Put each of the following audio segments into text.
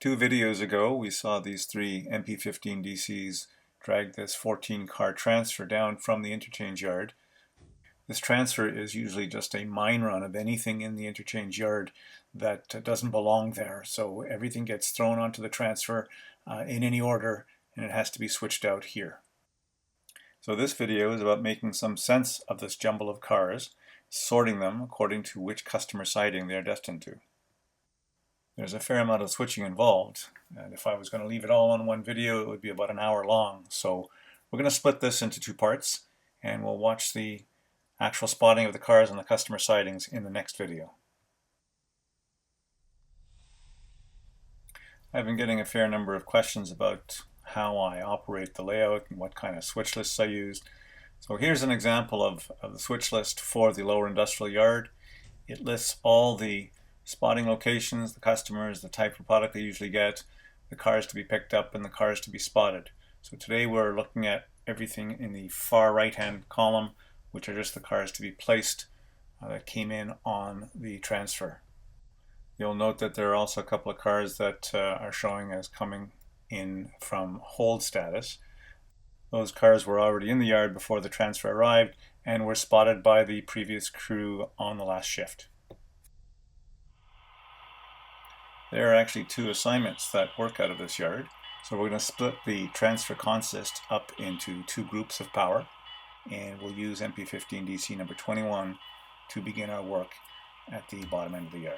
Two videos ago, we saw these three MP15 DCs drag this 14-car transfer down from the interchange yard. This transfer is usually just a mine run of anything in the interchange yard that doesn't belong there. So everything gets thrown onto the transfer in any order, and it has to be switched out here. So this video is about making some sense of this jumble of cars, sorting them according to which customer siding they are destined to. There's a fair amount of switching involved, and if I was going to leave it all on one video, it would be about an hour long. So we're going to split this into two parts, and we'll watch the actual spotting of the cars on the customer sidings in the next video. I've been getting a fair number of questions about how I operate the layout and what kind of switch lists I use. So here's an example of the switch list for the lower industrial yard. It lists all the spotting locations, the customers, the type of product they usually get, the cars to be picked up, and the cars to be spotted. So today we're looking at everything in the far right-hand column, which are just the cars to be placed that came in on the transfer. You'll note that there are also a couple of cars that are showing as coming in from hold status. Those cars were already in the yard before the transfer arrived and were spotted by the previous crew on the last shift. There are actually two assignments that work out of this yard. So we're going to split the transfer consist up into two groups of power, and we'll use MP15 DC number 21 to begin our work at the bottom end of the yard.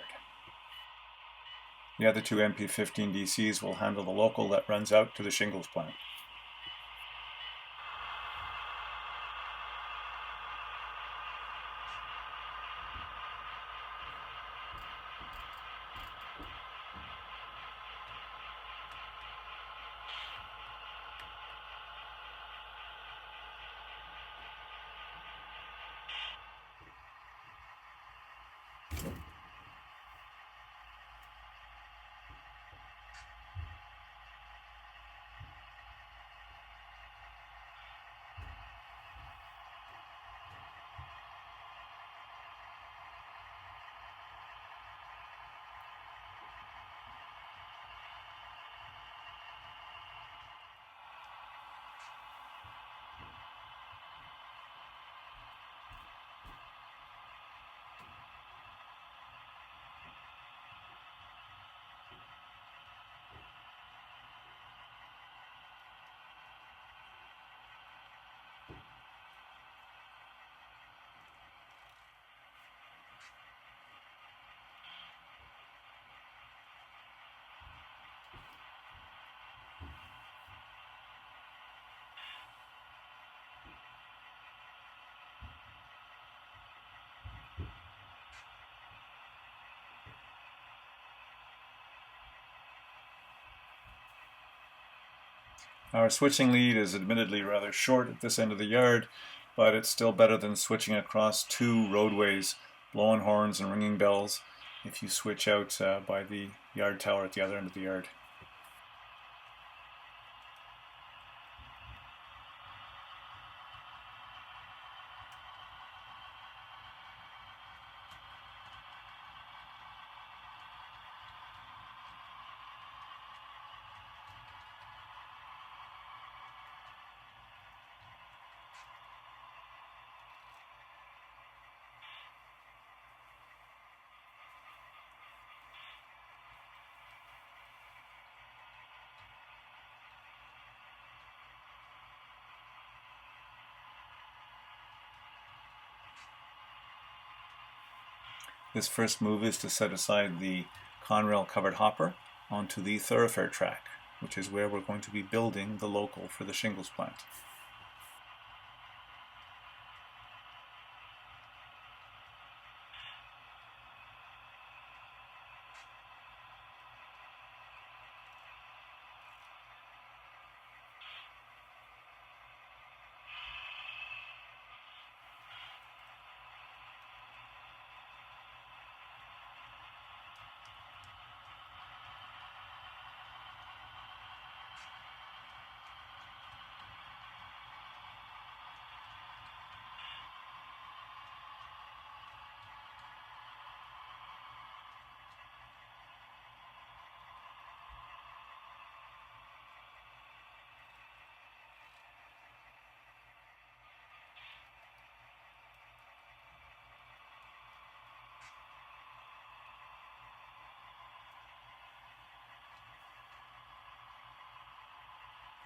The other two MP15 DCs will handle the local that runs out to the shingles plant. Our switching lead is admittedly rather short at this end of the yard, but it's still better than switching across two roadways, blowing horns and ringing bells if you switch out by the yard tower at the other end of the yard. This first move is to set aside the Conrail covered hopper onto the thoroughfare track, which is where we're going to be building the local for the shingles plant.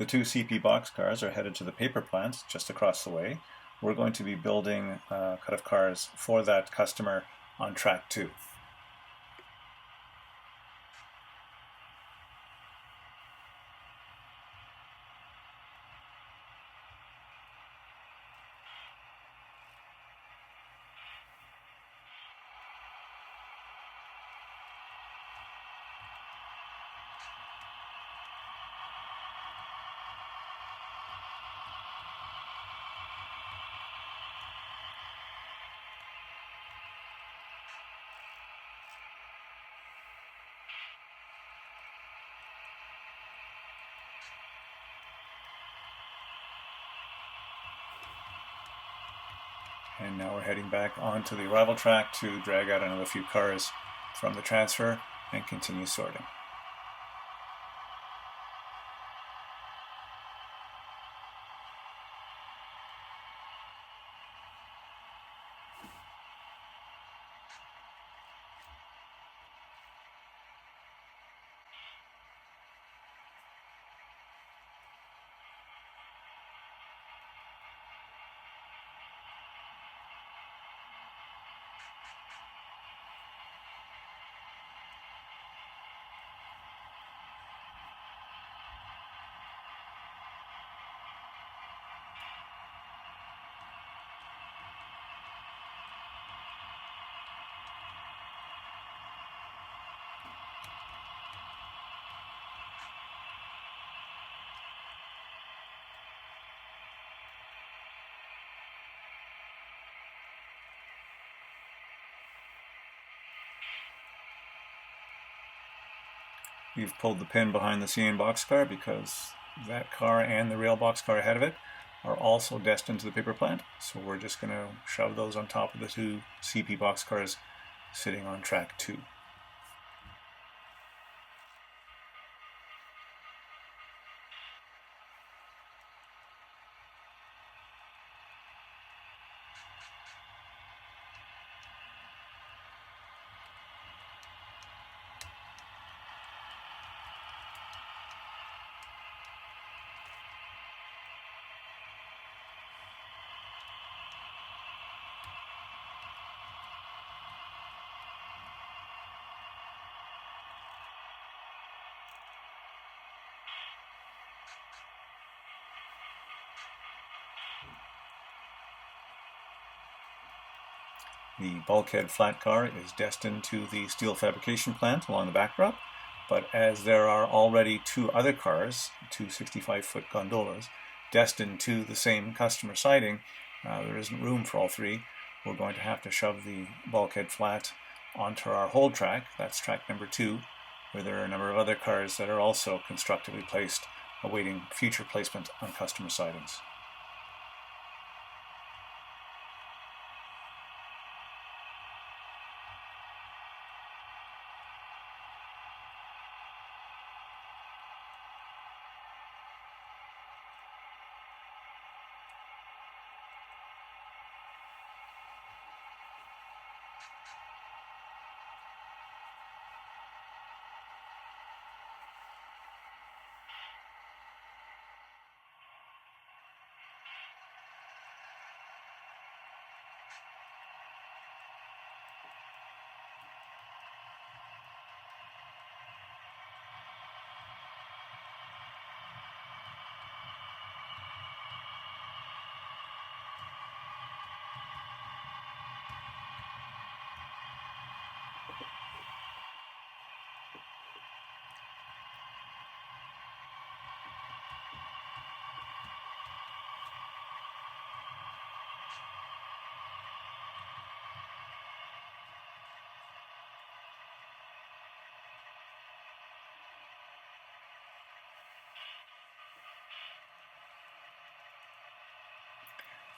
The two CP boxcars are headed to the paper plant just across the way. We're going to be building a cut of cars for that customer on track 2. And now we're heading back onto the arrival track to drag out another few cars from the transfer and continue sorting. We've pulled the pin behind the CN boxcar because that car and the rail boxcar ahead of it are also destined to the paper plant. So we're just going to shove those on top of the two CP boxcars sitting on track 2. The bulkhead flat car is destined to the steel fabrication plant along the backdrop, but as there are already 2 other cars, 2 65-foot gondolas, destined to the same customer siding, there isn't room for all 3. We're going to have to shove the bulkhead flat onto our hold track, that's track number 2, where there are a number of other cars that are also constructively placed, awaiting future placement on customer sidings.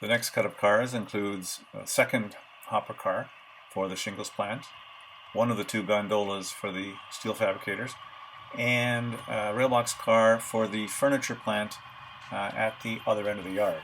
The next cut of cars includes a second hopper car for the shingles plant, one of the 2 gondolas for the steel fabricators, and a railbox car for the furniture plant at the other end of the yard.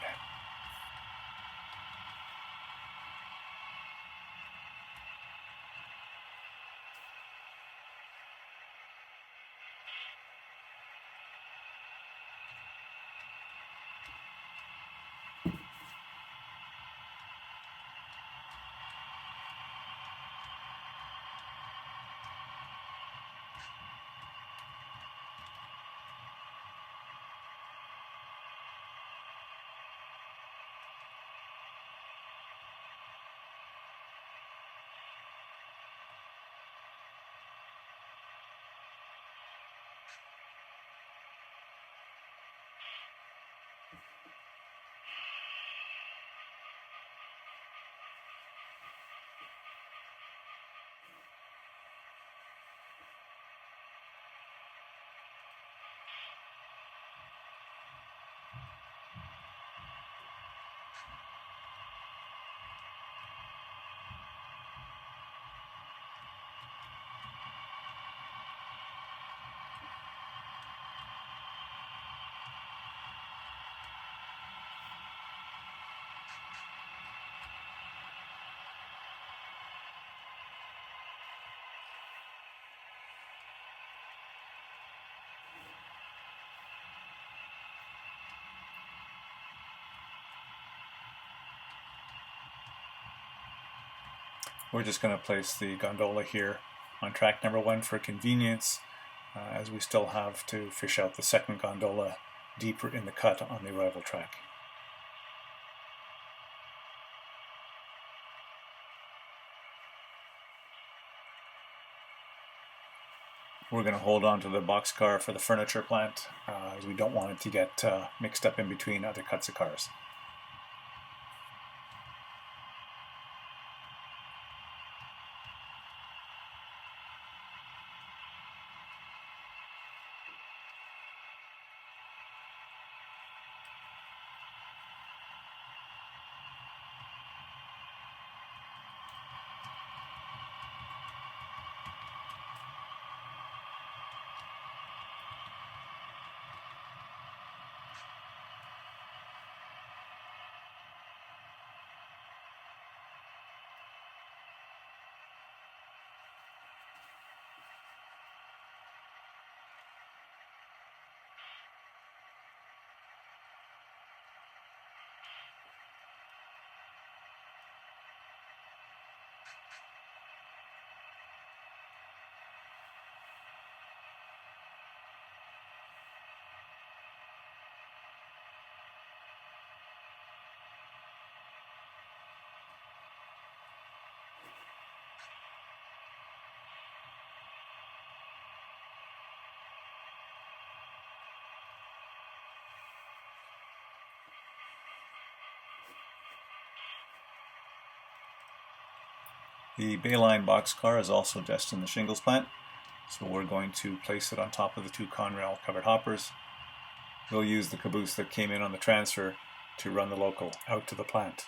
We're just going to place the gondola here on track number 1 for convenience, as we still have to fish out the second gondola deeper in the cut on the arrival track. We're going to hold on to the boxcar for the furniture plant, as we don't want it to get mixed up in between other cuts of cars. The Bayline boxcar is also destined in the shingles plant, so we're going to place it on top of the 2 Conrail covered hoppers. We'll use the caboose that came in on the transfer to run the local out to the plant.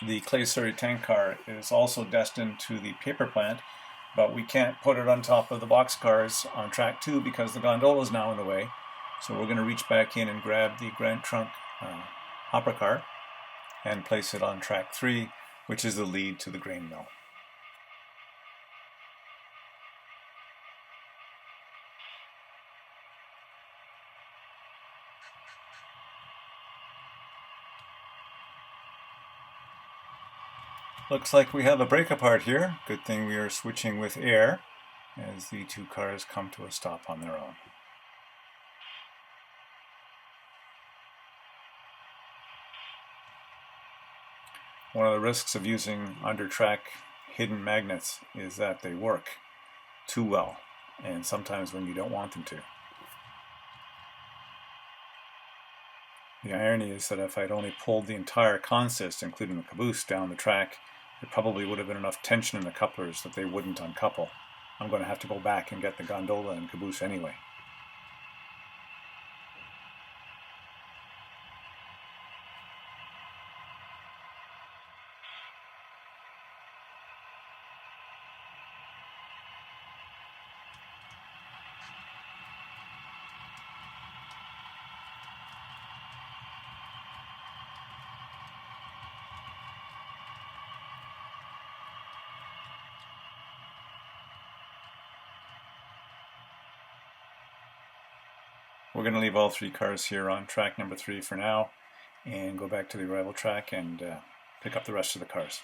The clay slurry tank car is also destined to the paper plant, but we can't put it on top of the boxcars on track 2 because the gondola is now in the way. So we're going to reach back in and grab the Grand Trunk hopper car and place it on track 3, which is the lead to the grain mill. Looks like we have a break apart here. Good thing we are switching with air as the 2 cars come to a stop on their own. One of the risks of using under-track hidden magnets is that they work too well, and sometimes when you don't want them to. The irony is that if I'd only pulled the entire consist, including the caboose, down the track, there probably would have been enough tension in the couplers that they wouldn't uncouple. I'm going to have to go back and get the gondola and caboose anyway. We're going to leave all 3 cars here on track number 3 for now and go back to the arrival track and pick up the rest of the cars.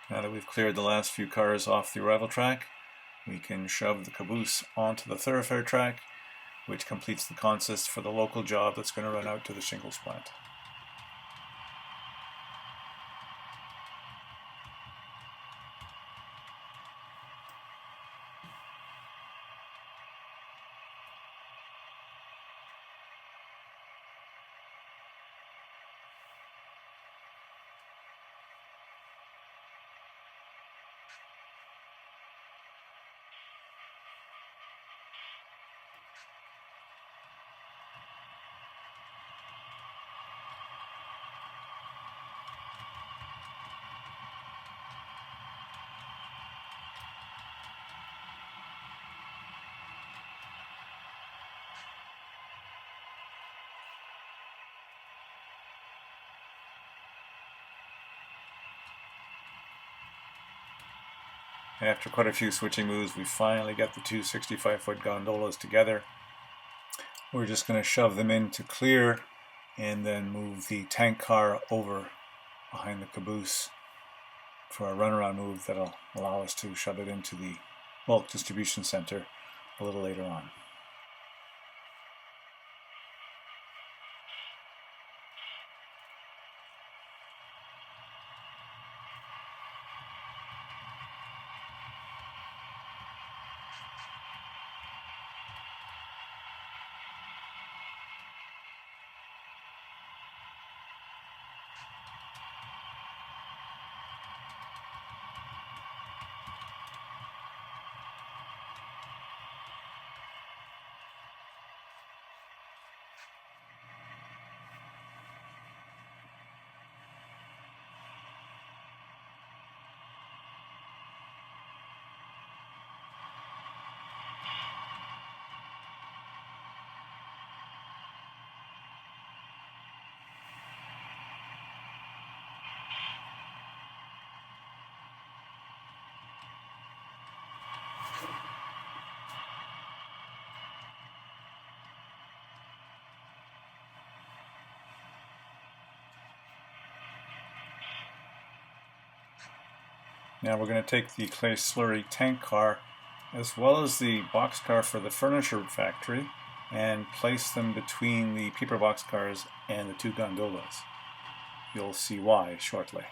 Now that we've cleared the last few cars off the arrival track, we can shove the caboose onto the thoroughfare track, which completes the consist for the local job that's going to run out to the shingles plant. After quite a few switching moves, we finally get the two 65-foot gondolas together. We're just going to shove them in to clear and then move the tank car over behind the caboose for a runaround move that'll allow us to shove it into the bulk distribution center a little later on. Now we're going to take the clay slurry tank car as well as the box car for the furniture factory and place them between the paper box cars and the two gondolas. You'll see why shortly.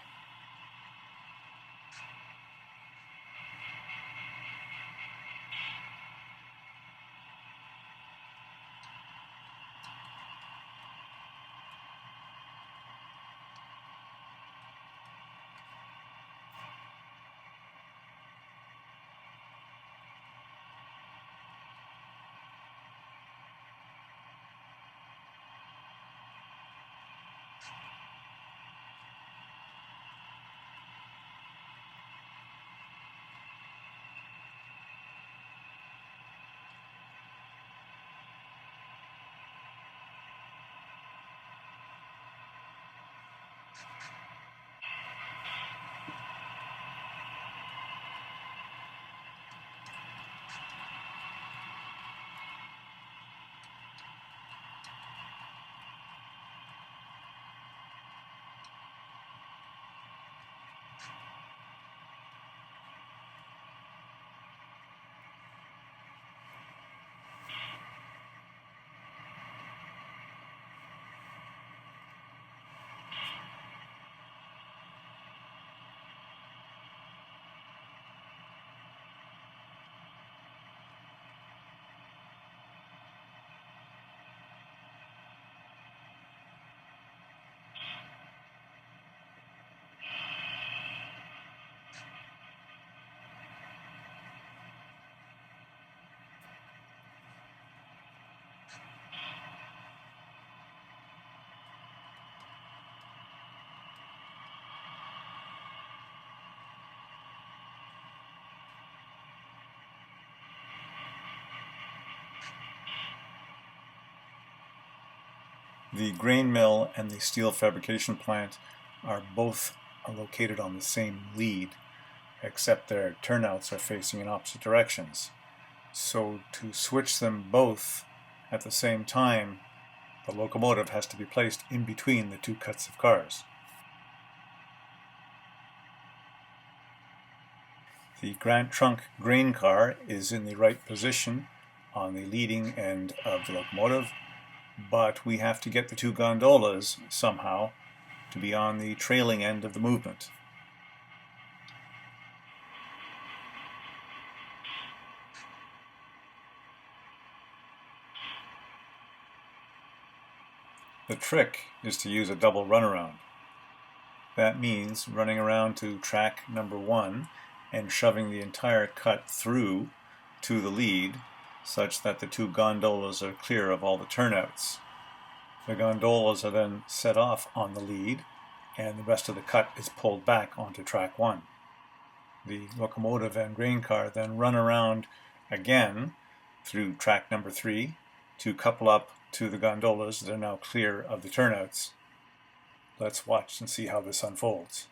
The grain mill and the steel fabrication plant are both located on the same lead, except their turnouts are facing in opposite directions. So to switch them both at the same time, the locomotive has to be placed in between the two cuts of cars. The Grant trunk grain car is in the right position on the leading end of the locomotive, but we have to get the two gondolas somehow to be on the trailing end of the movement. The trick is to use a double runaround. That means running around to track number 1 and shoving the entire cut through to the lead such that the two gondolas are clear of all the turnouts. The gondolas are then set off on the lead and the rest of the cut is pulled back onto track 1. The locomotive and grain car then run around again through track number 3 to couple up to the gondolas that are now clear of the turnouts. Let's watch and see how this unfolds.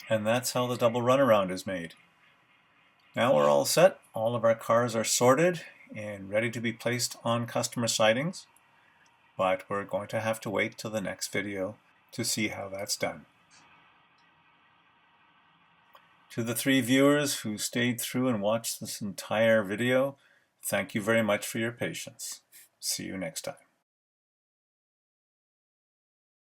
And that's how the double runaround is made. Now we're all set. All of our cars are sorted and ready to be placed on customer sidings, but we're going to have to wait till the next video to see how that's done. To the 3 viewers who stayed through and watched this entire video, thank you very much for your patience. See you next time.